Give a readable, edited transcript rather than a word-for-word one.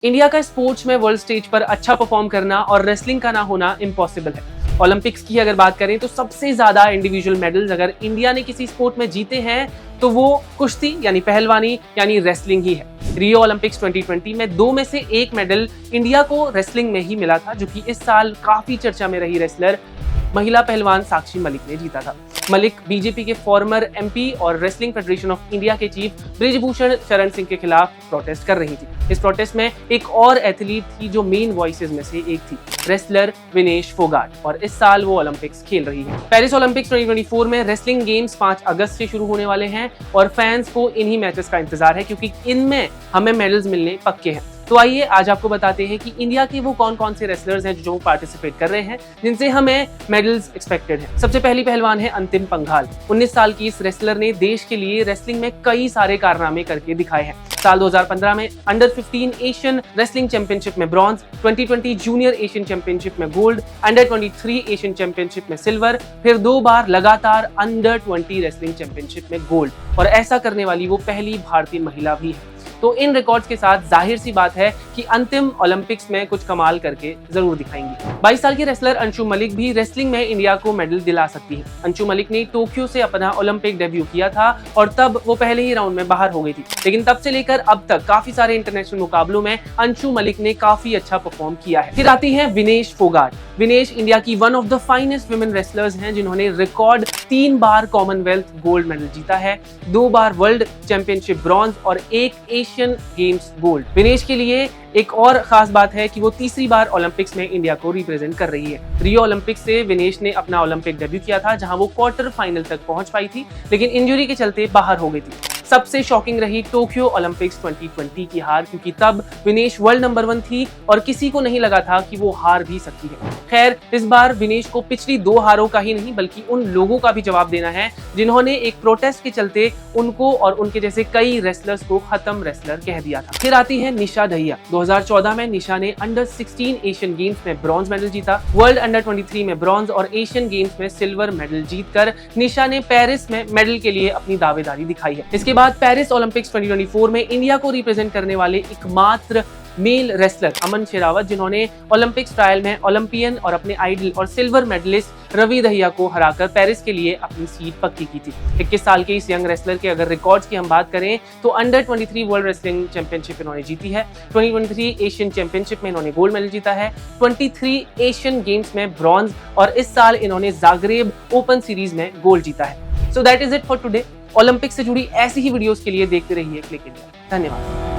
India का sports में world stage पर अच्छा परफॉर्म करना और रेसलिंग का ना होना इम्पॉसिबल है। ओलंपिक्स की अगर बात करें तो सबसे ज्यादा इंडिविजुअल मेडल्स अगर इंडिया ने किसी स्पोर्ट में जीते हैं तो वो कुश्ती यानी पहलवानी यानी रेसलिंग ही है। रियो ओलंपिक्स 2020 में 2 में से 1 मेडल इंडिया को रेसलिंग में ही मिला था, जो कि इस साल काफी चर्चा में रही रेसलर महिला पहलवान साक्षी मलिक ने जीता था। मलिक बीजेपी के फॉर्मर एमपी और रेसलिंग फेडरेशन ऑफ इंडिया के चीफ बृजभूषण शरण सिंह के खिलाफ प्रोटेस्ट कर रही थी। इस प्रोटेस्ट में एक और एथलीट थी जो मेन वॉइसेस में से एक थी, रेसलर विनेश फोगाट, और इस साल वो ओलंपिक्स खेल रही है। पेरिस ओलंपिक्स 2024 में रेसलिंग गेम्स 5 अगस्त से शुरू होने वाले हैं और फैंस को इन्हीं मैचेस का इंतजार है क्योंकि इनमें हमें मेडल्स मिलने पक्के हैं। तो आइए आज आपको बताते हैं कि इंडिया के वो कौन कौन से रेसलर्स हैं जो पार्टिसिपेट कर रहे हैं जिनसे हमें मेडल्स एक्सपेक्टेड है। सबसे पहली पहलवान है अंतिम पंघाल। 19 साल की इस रेसलर ने देश के लिए रेसलिंग में कई सारे कारनामे करके दिखाए हैं। साल 2015 में अंडर 15 एशियन रेसलिंग चैंपियनशिप में ब्रॉन्ज, 2020 जूनियर एशियन चैंपियनशिप में गोल्ड, अंडर 23 एशियन चैंपियनशिप में सिल्वर, फिर 2 बार लगातार अंडर 20 रेसलिंग चैंपियनशिप में गोल्ड, और ऐसा करने वाली वो पहली भारतीय महिला भी है। तो इन रिकॉर्ड्स के साथ जाहिर सी बात है कि अंतिम ओलंपिक्स में कुछ कमाल करके जरूर दिखाएंगी। 22 साल की रेसलर अंशु मलिक भी रेसलिंग में इंडिया को मेडल दिला सकती है। अंशु मलिक ने टोक्यो से अपना ओलंपिक डेब्यू किया था और तब वो पहले ही राउंड में बाहर हो गई थी, लेकिन तब से लेकर अब तक काफी सारे इंटरनेशनल मुकाबलों में अंशु मलिक ने काफी अच्छा परफॉर्म किया है। फिर आती है विनेश फोगाट। विनेश इंडिया की one of the finest women wrestlers हैं जिन्होंने रिकॉर्ड 3 बार कॉमनवेल्थ गोल्ड मेडल जीता है, 2 बार वर्ल्ड चैंपियनशिप ब्रॉन्ज और 1 एशियन गेम्स गोल्ड। विनेश के लिए एक और खास बात है कि वो तीसरी बार ओलंपिक्स में इंडिया को रिप्रेजेंट कर रही है। रियो ओलंपिक्स से विनेश ने अपना ओलंपिक डेब्यू किया था जहां वो क्वार्टर फाइनल तक पहुंच पाई थी, लेकिन इंजरी के चलते बाहर हो गई थी। सबसे शॉकिंग रही टोक्यो ओलंपिक्स 2020 की हार, क्योंकि तब विनेश वर्ल्ड नंबर 1 थी और किसी को नहीं लगा था कि वो हार भी सकती है। खैर, इस बार विनेश को पिछली 2 हारों का ही नहीं बल्कि उन लोगों का भी जवाब देना है जिन्होंने एक प्रोटेस्ट के चलते उनको और उनके जैसे कई रेसलर्स को खत्म रेसलर कह दिया था। फिर आती है निशा दहिया। 2014 में निशा ने अंडर 16 एशियन गेम्स में ब्रॉन्ज मेडल जीता, वर्ल्ड अंडर 23 में ब्रॉन्ज और एशियन गेम्स में सिल्वर मेडल जीतकर निशा ने पेरिस में मेडल के लिए अपनी दावेदारी दिखाई है। इसके बाद पेरिस ओलंपिक्स 2024 में इंडिया को रिप्रेजेंट करने वाले एकमात्र मेल रेसलर अमन शेरावत, जिन्होंने ओलंपिक्स ट्रायल में ओलंपियन और अपने आइडल और सिल्वर मेडलिस्ट रवि दहिया को हराकर पेरिस के लिए अपनी सीट पक्की की थी। 21 साल के इस यंग रेसलर के अगर रिकॉर्ड्स की हम बात करें तो अंडर 23 वर्ल्ड रेसलिंग चैंपियनशिप इन्होंने जीती है, 2023 एशियन चैंपियनशिप में इन्होंने गोल्ड मेडल जीता है, 23 एशियन गेम्स में ब्रॉन्ज और इस साल इन्होंने जाग्रेब ओपन सीरीज में गोल्ड जीता है। So that is it for today. Olympic से जुड़ी ऐसी ही वीडियोस के लिए देखते रहिए क्लिक इंडिया। धन्यवाद।